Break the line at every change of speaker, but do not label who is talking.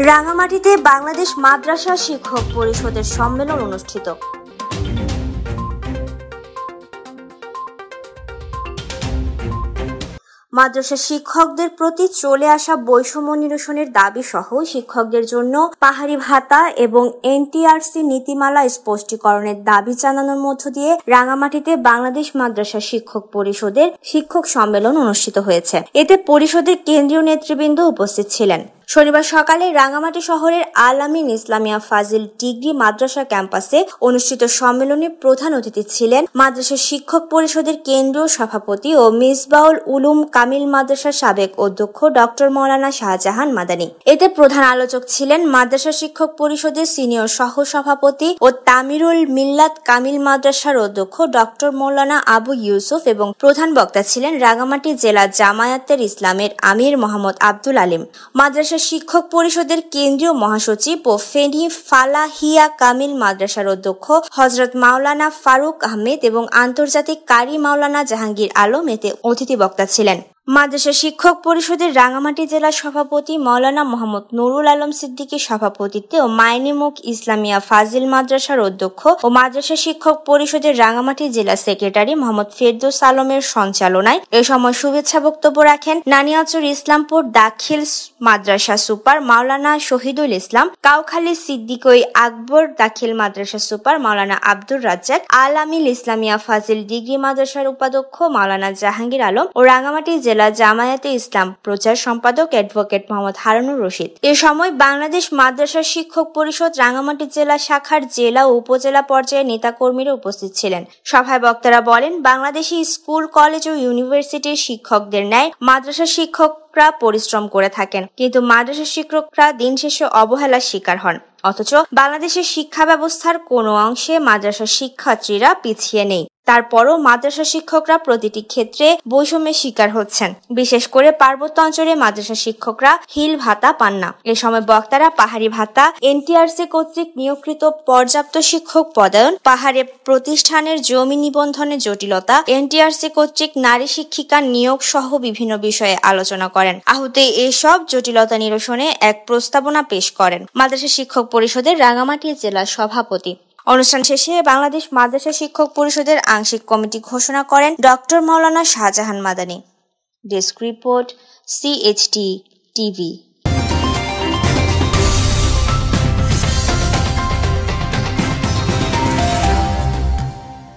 রাঙামাটিতে বাংলাদেশ মাদ্রাসা শিক্ষক পরিষদের সম্মেলন অনুষ্ঠিত। মাদ্রাসা শিক্ষকদের প্রতি চলে আসা বৈষম্য নিরসনের দাবি সহ শিক্ষকদের জন্য পাহাড়ি ভাতা এবং এনটিআরসি নীতিমালা স্পষ্টীকরণের দাবি জানানোর মধ্য দিয়ে রাঙামাটিতে বাংলাদেশ মাদ্রাসা শিক্ষক পরিষদের শিক্ষক সম্মেলন অনুষ্ঠিত হয়েছে। এতে পরিষদের কেন্দ্রীয় নেতৃবৃন্দ উপস্থিত ছিলেন। শনিবার সকালে রাঙামাটি শহরের আল আমিন ইসলামিয়া ফাজিল ডিগ্রি মাদ্রাসা ক্যাম্পাসে অনুষ্ঠিত সম্মেলনে প্রধান অতিথি ছিলেন মাদ্রাসা শিক্ষক পরিষদের কেন্দ্রীয় সভাপতি ও মিসবাউল উলুম কামিল মাদ্রাসার সাবেক অধ্যক্ষ ডক্টর মৌলানা শাহজাহান মাদানী। এতে প্রধান আলোচক ছিলেন মাদ্রাসা শিক্ষক পরিষদের সিনিয়র সহ সভাপতি ও তামিরুল মিল্লাত কামিল মাদ্রাসার অধ্যক্ষ ডক্টর মৌলানা আবু ইউসুফ এবং প্রধান বক্তা ছিলেন রাঙামাটি জেলা জামায়াতের ইসলামের আমির মোহাম্মদ আব্দুল আলিম। মাদ্রাসা শিক্ষক পরিষদের কেন্দ্রীয় মহাসচিব ও ফেনী ফালাহিয়া কামিল মাদ্রাসার অধ্যক্ষ হযরত মাওলানা ফারুক আহমেদ এবং আন্তর্জাতিক কারি মাওলানা জাহাঙ্গীর আলম এতে অতিথি বক্তা ছিলেন। মাদ্রাসা শিক্ষক পরিষদের রাঙামাটি জেলা সভাপতি মাওলানা মোহাম্মদ নুরুল আলম সিদ্দিকীর সভাপতিত্বে ও মাইনিমুখ ইসলামিয়া ফাজিল মাদ্রাসার অধ্যক্ষ ও মাদ্রাসা শিক্ষক পরিষদের রাঙামাটি জেলা সেক্রেটারি মোহাম্মদ ফেরদৌস আলমের সঞ্চালনায় এ সময় শুভেচ্ছা বক্তব্য রাখেন নানিয়াচর ইসলামপুর দাখিল মাদ্রাসা সুপার মাওলানা শহীদুল ইসলাম, কাউখালী সিদ্দিকই আকবর দাখিল মাদ্রাসা সুপার মাওলানা আব্দুর রাজ্জাক, আল আমিল ইসলামিয়া ফাজিল ডিগ্রি মাদ্রাসার উপাধ্যক্ষ মাওলানা জাহাঙ্গীর আলম ও রাঙামাটি জেলা জামায়াতে ইসলাম প্রচার সম্পাদক অ্যাডভোকেট মোহাম্মদ হারুনুর রশিদ। এ সময় বাংলাদেশ মাদ্রাসা শিক্ষক পরিষদ রাঙামাটি জেলা শাখার জেলা ও উপজেলা পর্যায়ের নেতাকর্মীরা উপস্থিত ছিলেন। সভায় বক্তারা বলেন, বাংলাদেশি স্কুল, কলেজ ও ইউনিভার্সিটির শিক্ষকদের ন্যায় মাদ্রাসা শিক্ষকরা পরিশ্রম করে থাকেন, কিন্তু মাদ্রাসা শিক্ষকরা দিন শেষে অবহেলার শিকার হন। অথচ বাংলাদেশের শিক্ষা ব্যবস্থার কোনো অংশে মাদ্রাসা শিক্ষার্থীরা পিছিয়ে নেই। তারপরও মাদ্রাসা শিক্ষকরা প্রতিটি ক্ষেত্রে বৈষম্যের শিকার হচ্ছেন। বিশেষ করে পার্বত্য অঞ্চলে মাদ্রাসা শিক্ষকরা হিল ভাতা পান না। এ সময় বক্তারা পাহাড়ি ভাতা, এনটিআরসি কর্তৃক নিয়োগকৃত পর্যাপ্ত শিক্ষক পদায়ন, পাহাড়ে প্রতিষ্ঠানের জমি নিবন্ধনের জটিলতা, এনটিআরসি কর্তৃক নারী শিক্ষিকা নিয়োগ সহ বিভিন্ন বিষয়ে আলোচনা করেন। আহত এসব জটিলতা নিরসনে এক প্রস্তাবনা পেশ করেন মাদ্রাসা শিক্ষক পরিষদের রাঙামাটি জেলা সভাপতি। অনুষ্ঠান শেষে বাংলাদেশ মাদ্রাসা শিক্ষক পরিষদের আংশিক কমিটি ঘোষণা করেন doctor Maulana Shahjahan Madani. Desk report, CHT TV।